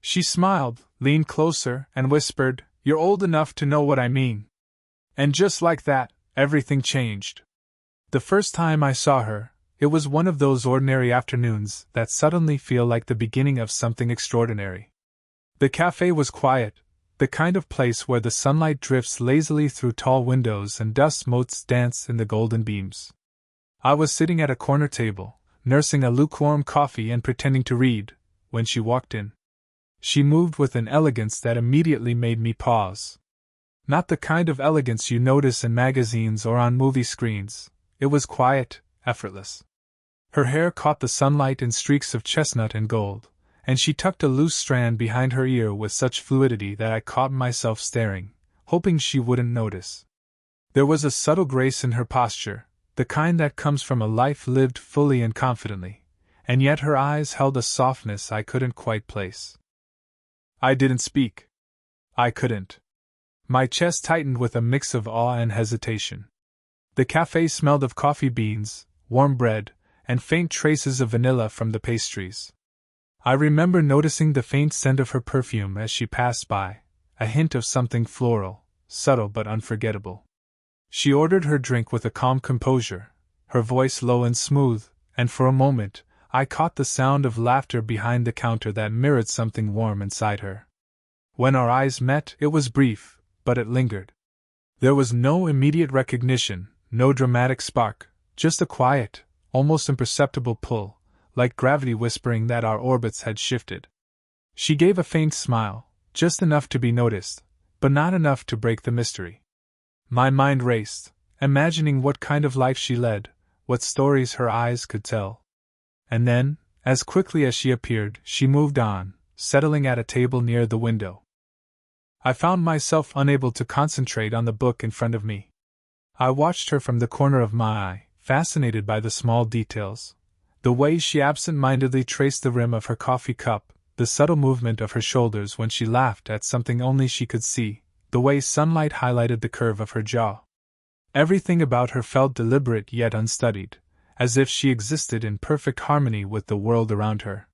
She smiled, leaned closer, and whispered, "You're old enough to know what I mean." And just like that, everything changed. The first time I saw her, it was one of those ordinary afternoons that suddenly feel like the beginning of something extraordinary. The cafe was quiet, the kind of place where the sunlight drifts lazily through tall windows and dust motes dance in the golden beams. I was sitting at a corner table, nursing a lukewarm coffee and pretending to read, when she walked in. She moved with an elegance that immediately made me pause. Not the kind of elegance you notice in magazines or on movie screens. It was quiet, effortless. Her hair caught the sunlight in streaks of chestnut and gold, and she tucked a loose strand behind her ear with such fluidity that I caught myself staring, hoping she wouldn't notice. There was a subtle grace in her posture, the kind that comes from a life lived fully and confidently, and yet her eyes held a softness I couldn't quite place. I didn't speak. I couldn't. My chest tightened with a mix of awe and hesitation. The cafe smelled of coffee beans, warm bread, and faint traces of vanilla from the pastries. I remember noticing the faint scent of her perfume as she passed by, a hint of something floral, subtle but unforgettable. She ordered her drink with a calm composure, her voice low and smooth, and for a moment, I caught the sound of laughter behind the counter that mirrored something warm inside her. When our eyes met, it was brief, but it lingered. There was no immediate recognition, no dramatic spark, just a quiet, almost imperceptible pull, like gravity whispering that our orbits had shifted. She gave a faint smile, just enough to be noticed, but not enough to break the mystery. My mind raced, imagining what kind of life she led, what stories her eyes could tell. And then, as quickly as she appeared, she moved on, settling at a table near the window. I found myself unable to concentrate on the book in front of me. I watched her from the corner of my eye, fascinated by the small details. The way she absent-mindedly traced the rim of her coffee cup, the subtle movement of her shoulders when she laughed at something only she could see, the way sunlight highlighted the curve of her jaw. Everything about her felt deliberate yet unstudied, as if she existed in perfect harmony with the world around her.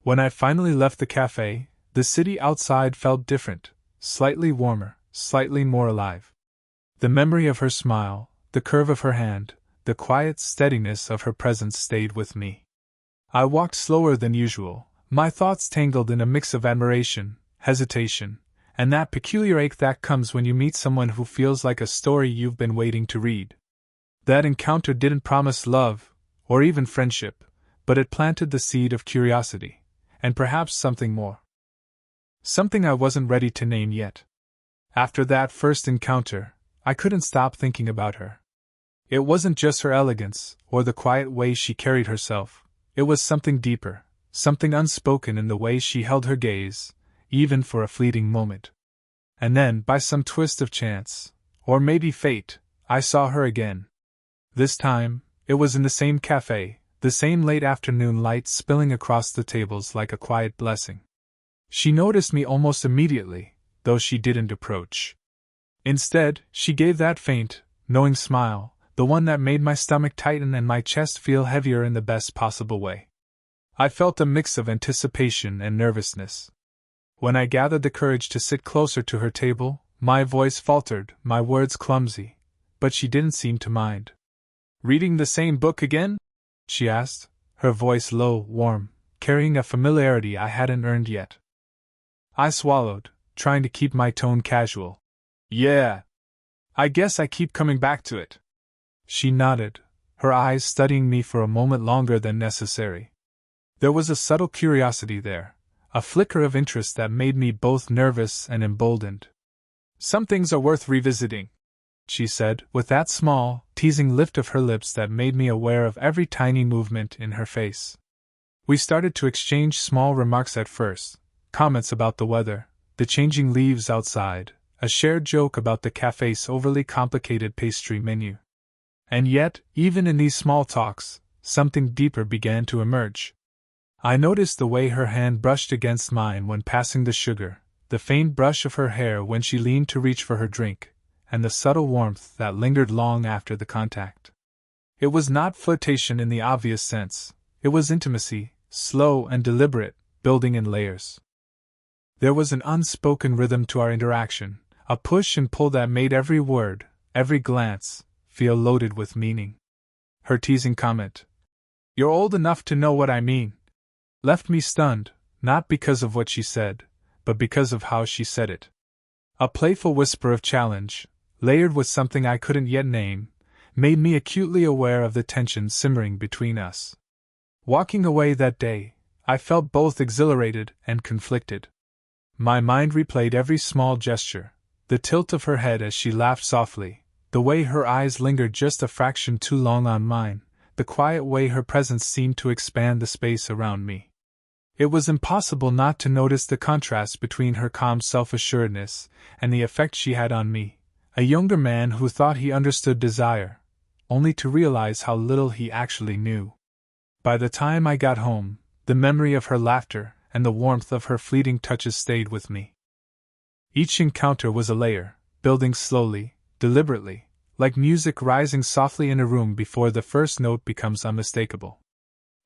When I finally left the cafe, the city outside felt different, slightly warmer, slightly more alive. The memory of her smile, the curve of her hand, the quiet steadiness of her presence stayed with me. I walked slower than usual, my thoughts tangled in a mix of admiration, hesitation, and that peculiar ache that comes when you meet someone who feels like a story you've been waiting to read. That encounter didn't promise love, or even friendship, but it planted the seed of curiosity, and perhaps something more. Something I wasn't ready to name yet. After that first encounter, I couldn't stop thinking about her. It wasn't just her elegance, or the quiet way she carried herself, it was something deeper, something unspoken in the way she held her gaze, even for a fleeting moment. And then, by some twist of chance, or maybe fate, I saw her again. This time, it was in the same cafe, the same late afternoon light spilling across the tables like a quiet blessing. She noticed me almost immediately, though she didn't approach. Instead, she gave that faint, knowing smile, the one that made my stomach tighten and my chest feel heavier in the best possible way. I felt a mix of anticipation and nervousness. When I gathered the courage to sit closer to her table, my voice faltered, my words clumsy, but she didn't seem to mind. "Reading the same book again?" she asked, her voice low, warm, carrying a familiarity I hadn't earned yet. I swallowed, trying to keep my tone casual. "Yeah. I guess I keep coming back to it." She nodded, her eyes studying me for a moment longer than necessary. There was a subtle curiosity there, a flicker of interest that made me both nervous and emboldened. "Some things are worth revisiting," she said, with that small, teasing lift of her lips that made me aware of every tiny movement in her face. We started to exchange small remarks at first, comments about the weather, the changing leaves outside, a shared joke about the cafe's overly complicated pastry menu. And yet, even in these small talks, something deeper began to emerge. I noticed the way her hand brushed against mine when passing the sugar, the faint brush of her hair when she leaned to reach for her drink, and the subtle warmth that lingered long after the contact. It was not flirtation in the obvious sense, it was intimacy, slow and deliberate, building in layers. There was an unspoken rhythm to our interaction, a push and pull that made every word, every glance, feel loaded with meaning. Her teasing comment, "You're old enough to know what I mean," left me stunned, not because of what she said, but because of how she said it. A playful whisper of challenge, layered with something I couldn't yet name, made me acutely aware of the tension simmering between us. Walking away that day, I felt both exhilarated and conflicted. My mind replayed every small gesture, the tilt of her head as she laughed softly, the way her eyes lingered just a fraction too long on mine, the quiet way her presence seemed to expand the space around me. It was impossible not to notice the contrast between her calm self-assuredness and the effect she had on me, a younger man who thought he understood desire, only to realize how little he actually knew. By the time I got home, the memory of her laughter and the warmth of her fleeting touches stayed with me. Each encounter was a layer, building slowly, deliberately, like music rising softly in a room before the first note becomes unmistakable.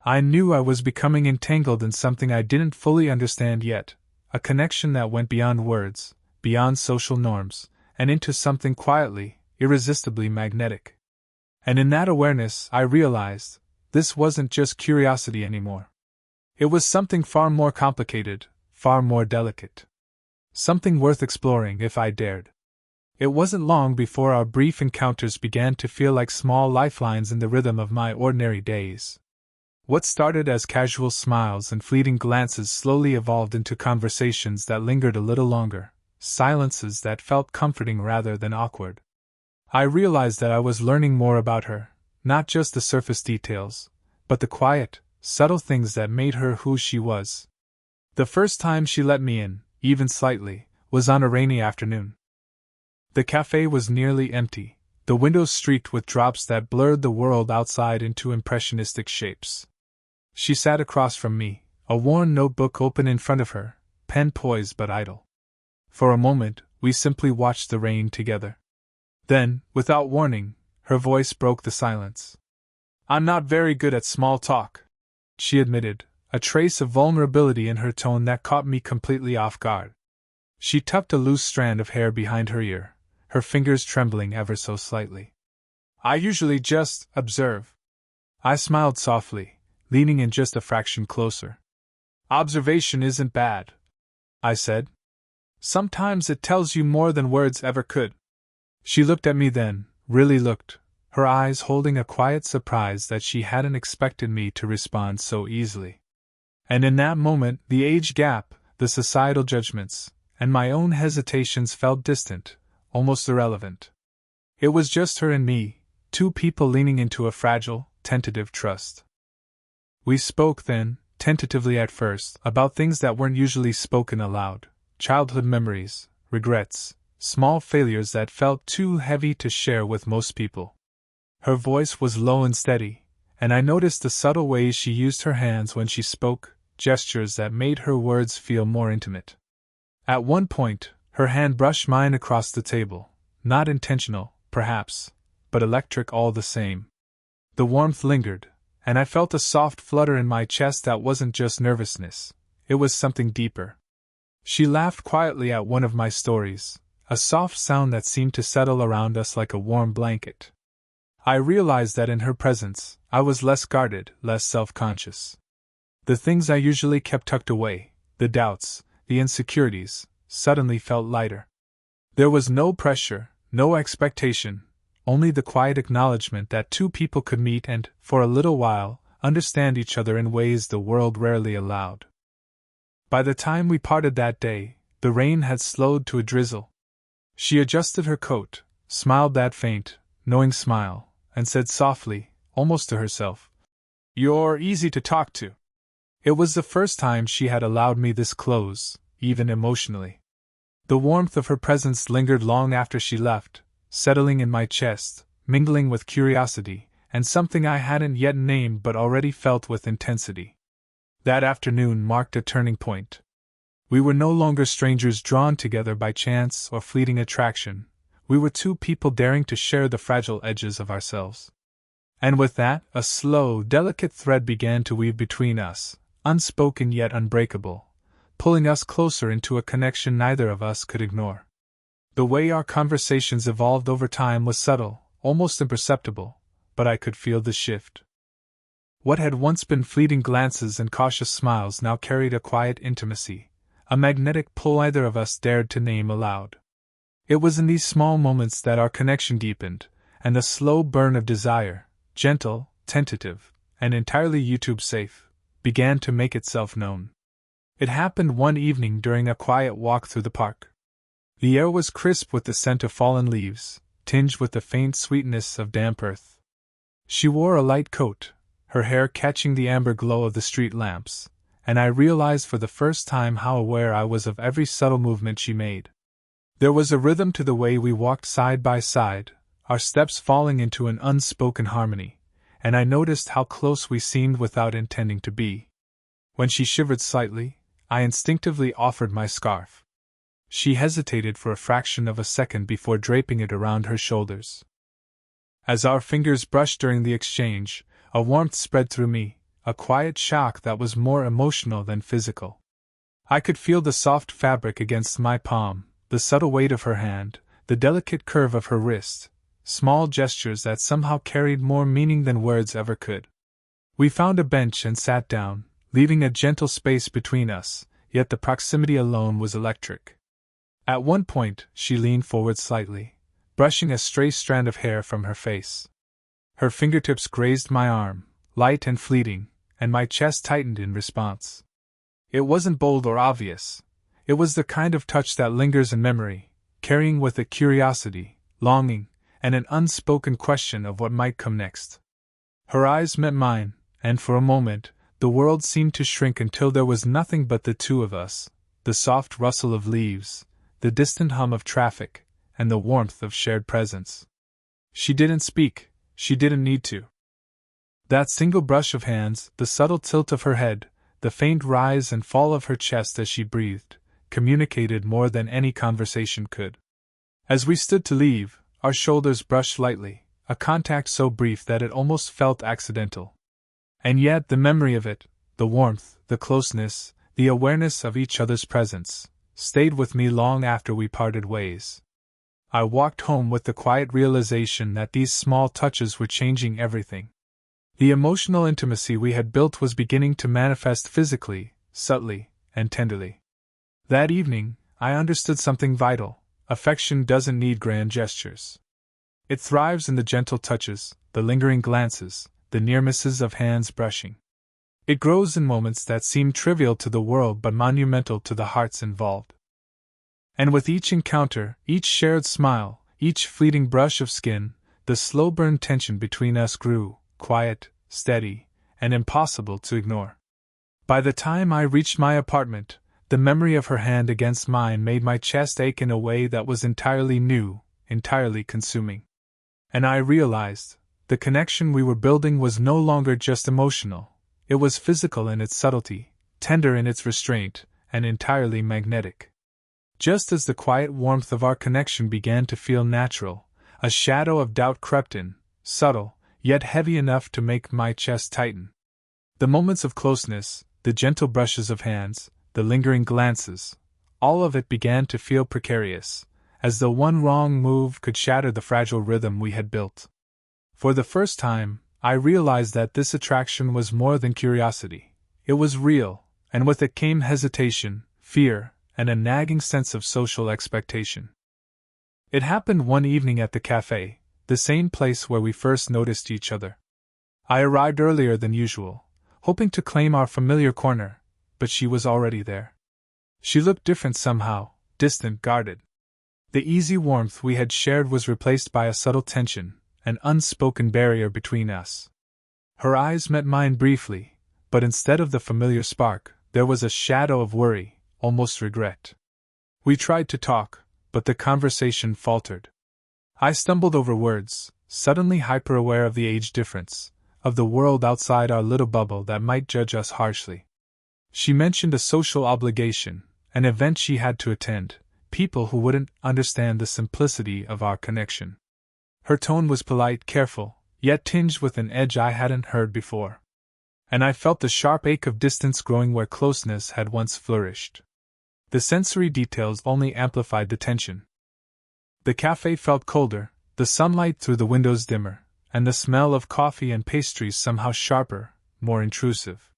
I knew I was becoming entangled in something I didn't fully understand yet, a connection that went beyond words, beyond social norms, and into something quietly, irresistibly magnetic. And in that awareness, I realized, this wasn't just curiosity anymore. It was something far more complicated, far more delicate. Something worth exploring if I dared. It wasn't long before our brief encounters began to feel like small lifelines in the rhythm of my ordinary days. What started as casual smiles and fleeting glances slowly evolved into conversations that lingered a little longer, silences that felt comforting rather than awkward. I realized that I was learning more about her, not just the surface details, but the quiet, subtle things that made her who she was. The first time she let me in, even slightly, was on a rainy afternoon. The cafe was nearly empty, the windows streaked with drops that blurred the world outside into impressionistic shapes. She sat across from me, a worn notebook open in front of her, pen poised but idle. For a moment, we simply watched the rain together. Then, without warning, her voice broke the silence. "I'm not very good at small talk," she admitted, a trace of vulnerability in her tone that caught me completely off guard. She tucked a loose strand of hair behind her ear, her fingers trembling ever so slightly. "I usually just observe." I smiled softly, leaning in just a fraction closer. "Observation isn't bad," I said. "Sometimes it tells you more than words ever could." She looked at me then, really looked, her eyes holding a quiet surprise that she hadn't expected me to respond so easily. And in that moment, the age gap, the societal judgments, and my own hesitations felt distant, almost irrelevant. It was just her and me, two people leaning into a fragile, tentative trust. We spoke then, tentatively at first, about things that weren't usually spoken aloud, childhood memories, regrets, small failures that felt too heavy to share with most people. Her voice was low and steady, and I noticed the subtle ways she used her hands when she spoke, gestures that made her words feel more intimate. At one point, her hand brushed mine across the table, not intentional, perhaps, but electric all the same. The warmth lingered, and I felt a soft flutter in my chest that wasn't just nervousness, it was something deeper. She laughed quietly at one of my stories, a soft sound that seemed to settle around us like a warm blanket. I realized that in her presence, I was less guarded, less self-conscious. The things I usually kept tucked away, the doubts, the insecurities, suddenly felt lighter. There was no pressure, no expectation, only the quiet acknowledgement that two people could meet and, for a little while, understand each other in ways the world rarely allowed. By the time we parted that day, the rain had slowed to a drizzle. She adjusted her coat, smiled that faint, knowing smile, and said softly, almost to herself, "You're easy to talk to." It was the first time she had allowed me this close, even emotionally. The warmth of her presence lingered long after she left, settling in my chest, mingling with curiosity, and something I hadn't yet named but already felt with intensity. That afternoon marked a turning point. We were no longer strangers drawn together by chance or fleeting attraction, we were two people daring to share the fragile edges of ourselves. And with that, a slow, delicate thread began to weave between us, unspoken yet unbreakable, pulling us closer into a connection neither of us could ignore. The way our conversations evolved over time was subtle, almost imperceptible, but I could feel the shift. What had once been fleeting glances and cautious smiles now carried a quiet intimacy, a magnetic pull neither of us dared to name aloud. It was in these small moments that our connection deepened, and the slow burn of desire, gentle, tentative, and entirely YouTube safe, began to make itself known. It happened one evening during a quiet walk through the park. The air was crisp with the scent of fallen leaves, tinged with the faint sweetness of damp earth. She wore a light coat, her hair catching the amber glow of the street lamps, and I realized for the first time how aware I was of every subtle movement she made. There was a rhythm to the way we walked side by side, our steps falling into an unspoken harmony, and I noticed how close we seemed without intending to be. When she shivered slightly, I instinctively offered my scarf. She hesitated for a fraction of a second before draping it around her shoulders. As our fingers brushed during the exchange, a warmth spread through me, a quiet shock that was more emotional than physical. I could feel the soft fabric against my palm, the subtle weight of her hand, the delicate curve of her wrist, small gestures that somehow carried more meaning than words ever could. We found a bench and sat down, leaving a gentle space between us, yet the proximity alone was electric. At one point, she leaned forward slightly, brushing a stray strand of hair from her face. Her fingertips grazed my arm, light and fleeting, and my chest tightened in response. It wasn't bold or obvious. It was the kind of touch that lingers in memory, carrying with it curiosity, longing, and an unspoken question of what might come next. Her eyes met mine, and for a moment, the world seemed to shrink until there was nothing but the two of us, the soft rustle of leaves, the distant hum of traffic, and the warmth of shared presence. She didn't speak, she didn't need to. That single brush of hands, the subtle tilt of her head, the faint rise and fall of her chest as she breathed, communicated more than any conversation could. As we stood to leave, our shoulders brushed lightly, a contact so brief that it almost felt accidental. And yet the memory of it, the warmth, the closeness, the awareness of each other's presence, stayed with me long after we parted ways. I walked home with the quiet realization that these small touches were changing everything. The emotional intimacy we had built was beginning to manifest physically, subtly, and tenderly. That evening, I understood something vital. Affection doesn't need grand gestures. It thrives in the gentle touches, the lingering glances, the near misses of hands brushing. It grows in moments that seem trivial to the world but monumental to the hearts involved. And with each encounter, each shared smile, each fleeting brush of skin, the slow-burn tension between us grew, quiet, steady, and impossible to ignore. By the time I reached my apartment, the memory of her hand against mine made my chest ache in a way that was entirely new, entirely consuming. And I realized, the connection we were building was no longer just emotional, it was physical in its subtlety, tender in its restraint, and entirely magnetic. Just as the quiet warmth of our connection began to feel natural, a shadow of doubt crept in, subtle, yet heavy enough to make my chest tighten. The moments of closeness, the gentle brushes of hands, the lingering glances, all of it began to feel precarious, as though one wrong move could shatter the fragile rhythm we had built. For the first time, I realized that this attraction was more than curiosity. It was real, and with it came hesitation, fear, and a nagging sense of social expectation. It happened one evening at the cafe, the same place where we first noticed each other. I arrived earlier than usual, hoping to claim our familiar corner, but she was already there. She looked different somehow, distant, guarded. The easy warmth we had shared was replaced by a subtle tension, an unspoken barrier between us. Her eyes met mine briefly, but instead of the familiar spark, there was a shadow of worry, almost regret. We tried to talk, but the conversation faltered. I stumbled over words, suddenly hyper-aware of the age difference, of the world outside our little bubble that might judge us harshly. She mentioned a social obligation, an event she had to attend, people who wouldn't understand the simplicity of our connection. Her tone was polite, careful, yet tinged with an edge I hadn't heard before. And I felt the sharp ache of distance growing where closeness had once flourished. The sensory details only amplified the tension. The cafe felt colder, the sunlight through the windows dimmer, and the smell of coffee and pastries somehow sharper, more intrusive.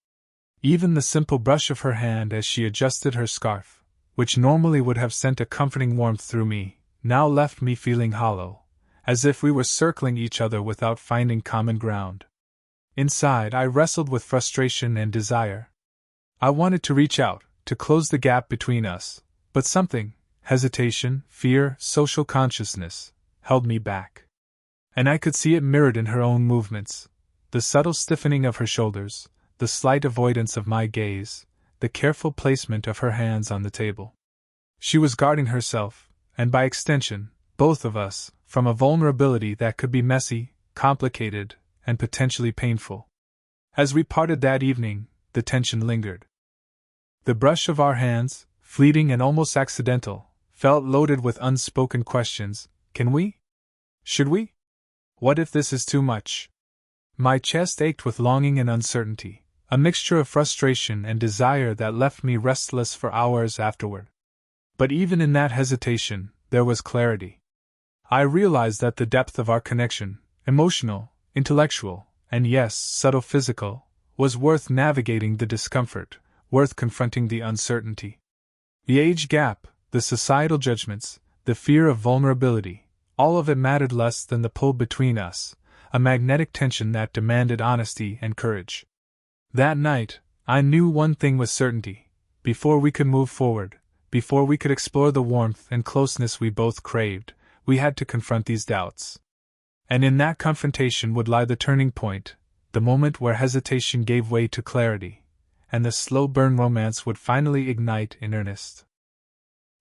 Even the simple brush of her hand as she adjusted her scarf, which normally would have sent a comforting warmth through me, now left me feeling hollow, as if we were circling each other without finding common ground. Inside, I wrestled with frustration and desire. I wanted to reach out, to close the gap between us, but something, hesitation, fear, social consciousness, held me back. And I could see it mirrored in her own movements, the subtle stiffening of her shoulders, the slight avoidance of my gaze, the careful placement of her hands on the table. She was guarding herself, and by extension, both of us, from a vulnerability that could be messy, complicated, and potentially painful. As we parted that evening, the tension lingered. The brush of our hands, fleeting and almost accidental, felt loaded with unspoken questions. Can we? Should we? What if this is too much? My chest ached with longing and uncertainty, a mixture of frustration and desire that left me restless for hours afterward. But even in that hesitation, there was clarity. I realized that the depth of our connection, emotional, intellectual, and yes, subtle physical, was worth navigating the discomfort, worth confronting the uncertainty. The age gap, the societal judgments, the fear of vulnerability, all of it mattered less than the pull between us, a magnetic tension that demanded honesty and courage. That night, I knew one thing with certainty: before we could move forward, before we could explore the warmth and closeness we both craved, we had to confront these doubts. And in that confrontation would lie the turning point, the moment where hesitation gave way to clarity, and the slow burn romance would finally ignite in earnest.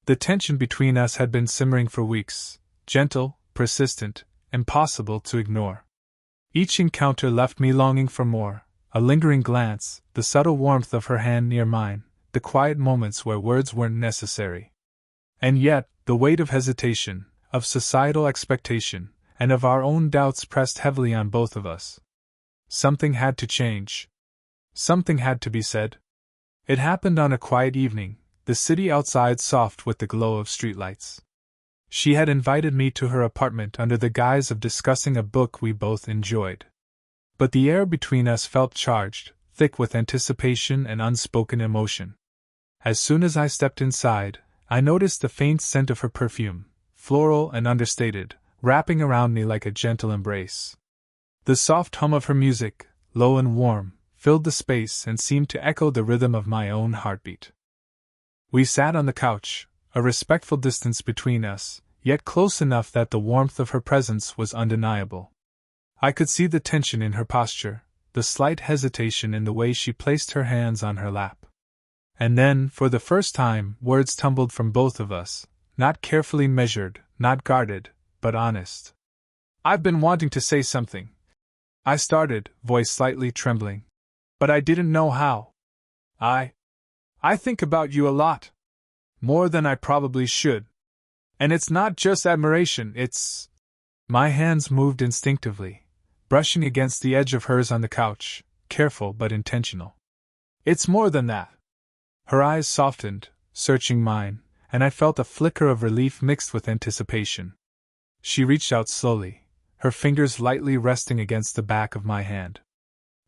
The tension between us had been simmering for weeks, gentle, persistent, impossible to ignore. Each encounter left me longing for more, a lingering glance, the subtle warmth of her hand near mine, the quiet moments where words weren't necessary. And yet, the weight of hesitation, of societal expectation, and of our own doubts pressed heavily on both of us. Something had to change. Something had to be said. It happened on a quiet evening, the city outside soft with the glow of streetlights. She had invited me to her apartment under the guise of discussing a book we both enjoyed. But the air between us felt charged, thick with anticipation and unspoken emotion. As soon as I stepped inside, I noticed the faint scent of her perfume, floral and understated, wrapping around me like a gentle embrace. The soft hum of her music, low and warm, filled the space and seemed to echo the rhythm of my own heartbeat. We sat on the couch, a respectful distance between us, yet close enough that the warmth of her presence was undeniable. I could see the tension in her posture, the slight hesitation in the way she placed her hands on her lap. And then, for the first time, words tumbled from both of us, not carefully measured, not guarded, but honest. "I've been wanting to say something," I started, voice slightly trembling. "But I didn't know how. I think about you a lot. More than I probably should. And it's not just admiration, it's..." My hands moved instinctively, brushing against the edge of hers on the couch, careful but intentional. "It's more than that." Her eyes softened, searching mine, and I felt a flicker of relief mixed with anticipation. She reached out slowly, her fingers lightly resting against the back of my hand.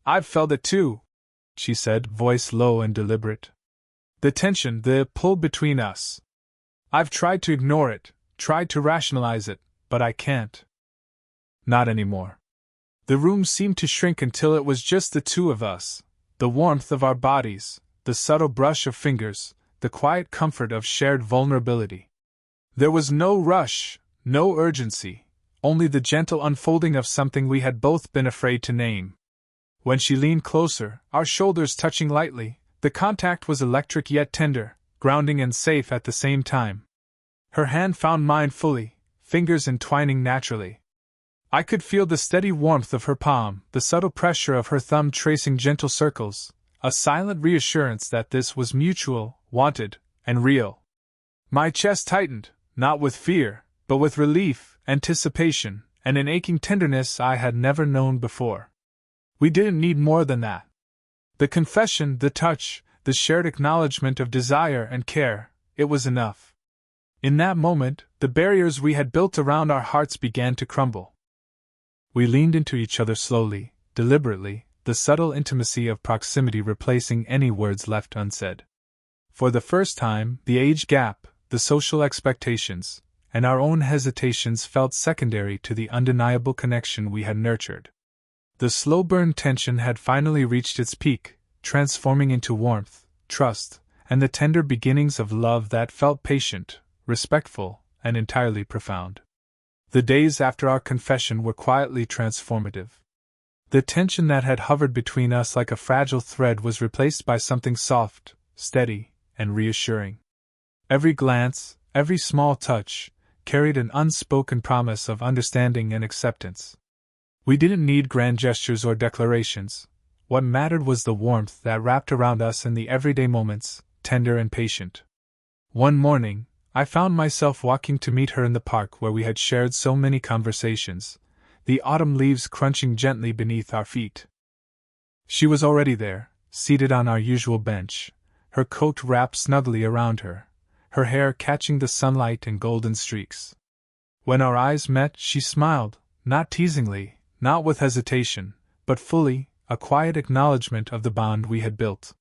"I've felt it too," she said, voice low and deliberate. "The tension, the pull between us. I've tried to ignore it, tried to rationalize it, but I can't. Not anymore." The room seemed to shrink until it was just the two of us, the warmth of our bodies, the subtle brush of fingers, the quiet comfort of shared vulnerability. There was no rush, no urgency, only the gentle unfolding of something we had both been afraid to name. When she leaned closer, our shoulders touching lightly, the contact was electric yet tender, grounding and safe at the same time. Her hand found mine fully, fingers entwining naturally. I could feel the steady warmth of her palm, the subtle pressure of her thumb tracing gentle circles, a silent reassurance that this was mutual, wanted, and real. My chest tightened, not with fear, but with relief, anticipation, and an aching tenderness I had never known before. We didn't need more than that. The confession, the touch, the shared acknowledgement of desire and care, it was enough. In that moment, the barriers we had built around our hearts began to crumble. We leaned into each other slowly, deliberately, the subtle intimacy of proximity replacing any words left unsaid. For the first time, the age gap, the social expectations, and our own hesitations felt secondary to the undeniable connection we had nurtured. The slow-burn tension had finally reached its peak, transforming into warmth, trust, and the tender beginnings of love that felt patient, respectful, and entirely profound. The days after our confession were quietly transformative. The tension that had hovered between us like a fragile thread was replaced by something soft, steady, and reassuring. Every glance, every small touch, carried an unspoken promise of understanding and acceptance. We didn't need grand gestures or declarations. What mattered was the warmth that wrapped around us in the everyday moments, tender and patient. One morning, I found myself walking to meet her in the park where we had shared so many conversations, the autumn leaves crunching gently beneath our feet. She was already there, seated on our usual bench, her coat wrapped snugly around her, her hair catching the sunlight in golden streaks. When our eyes met, she smiled, not teasingly, not with hesitation, but fully, a quiet acknowledgement of the bond we had built.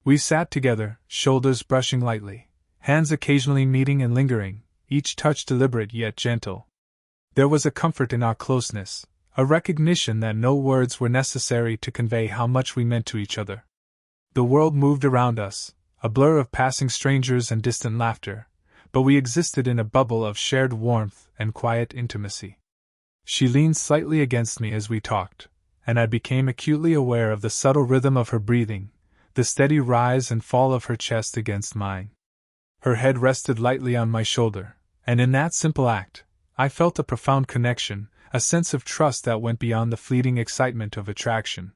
We sat together, shoulders brushing lightly, hands occasionally meeting and lingering, each touch deliberate yet gentle. There was a comfort in our closeness, a recognition that no words were necessary to convey how much we meant to each other. The world moved around us, a blur of passing strangers and distant laughter, but we existed in a bubble of shared warmth and quiet intimacy. She leaned slightly against me as we talked, and I became acutely aware of the subtle rhythm of her breathing, the steady rise and fall of her chest against mine. Her head rested lightly on my shoulder, and in that simple act, I felt a profound connection, a sense of trust that went beyond the fleeting excitement of attraction.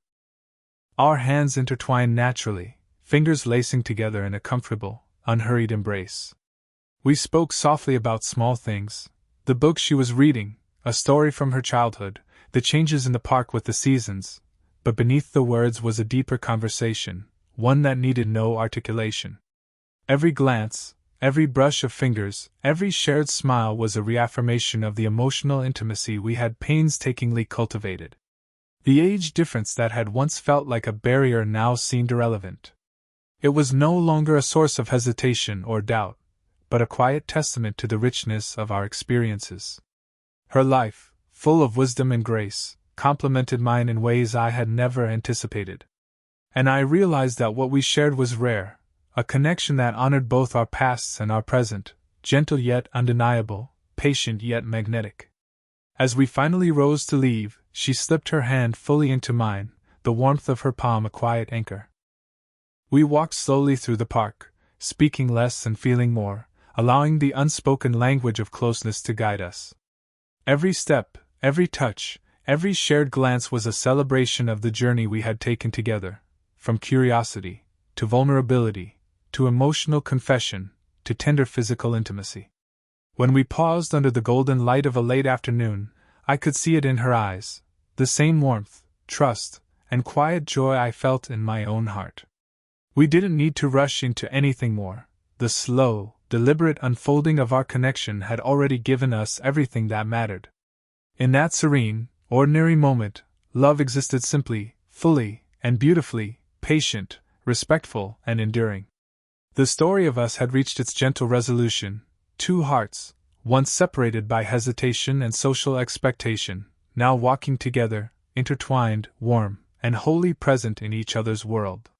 Our hands intertwined naturally, fingers lacing together in a comfortable, unhurried embrace. We spoke softly about small things, the book she was reading, a story from her childhood, the changes in the park with the seasons, but beneath the words was a deeper conversation, one that needed no articulation. Every glance, every brush of fingers, every shared smile was a reaffirmation of the emotional intimacy we had painstakingly cultivated. The age difference that had once felt like a barrier now seemed irrelevant. It was no longer a source of hesitation or doubt, but a quiet testament to the richness of our experiences. Her life, full of wisdom and grace, complemented mine in ways I had never anticipated. And I realized that what we shared was rare, a connection that honored both our pasts and our present, gentle yet undeniable, patient yet magnetic. As we finally rose to leave, she slipped her hand fully into mine, the warmth of her palm a quiet anchor. We walked slowly through the park, speaking less and feeling more, allowing the unspoken language of closeness to guide us. Every step, every touch, every shared glance was a celebration of the journey we had taken together, from curiosity, to vulnerability, to emotional confession, to tender physical intimacy. When we paused under the golden light of a late afternoon, I could see it in her eyes, the same warmth, trust, and quiet joy I felt in my own heart. We didn't need to rush into anything more. The slow, deliberate unfolding of our connection had already given us everything that mattered. In that serene, ordinary moment, love existed simply, fully, and beautifully, patient, respectful, and enduring. The story of us had reached its gentle resolution, two hearts, once separated by hesitation and social expectation, now walking together, intertwined, warm, and wholly present in each other's world.